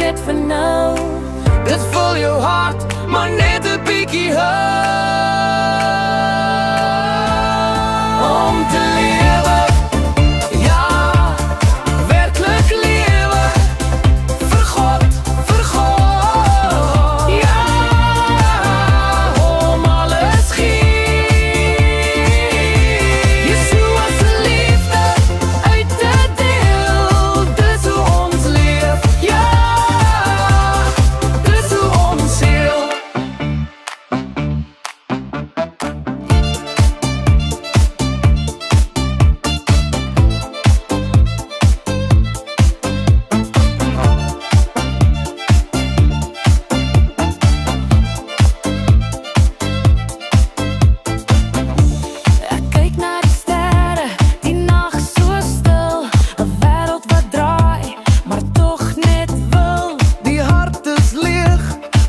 net vir nou. Dit vul jou hart, maar net 'n bietjie om te lewe. Ja, werklik lewe. Vir God, vir God. Ja, om alles gee. Yeshua se liefde uit te deel. Dis hoe ons leef. Ja, dis hoe ons heel. Ek kyk na die sterre, die nag so stil. 'n wêreld wat draai, maar tog net wil. Die hart is leeg,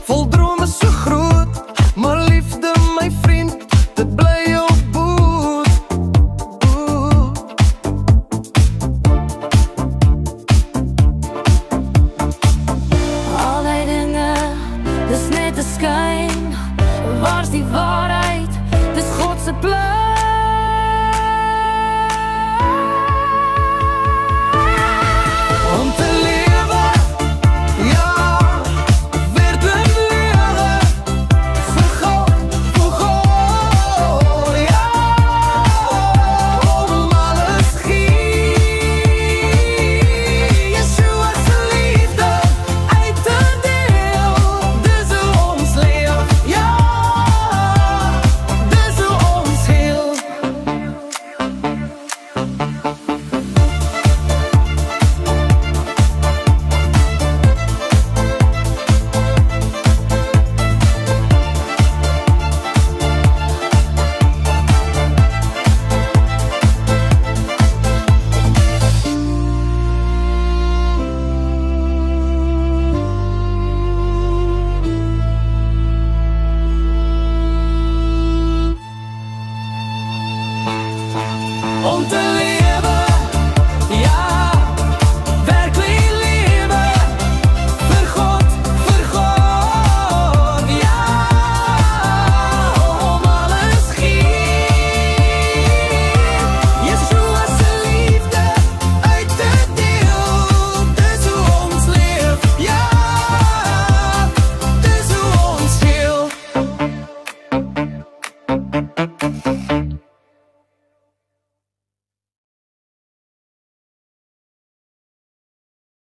vol drome so groot. Maar liefde, my vriend, dit bly jou boet. Al die dinge, dis net 'n skyn. Waar's die waarheid? Dis God se plan. Om te lewe, ja, weer te lewe. Vir God, ja, om alles gee. Yeshua se liefde uit te deel. Dis hoe ons leef, ja, dis hoe ons heel. Om te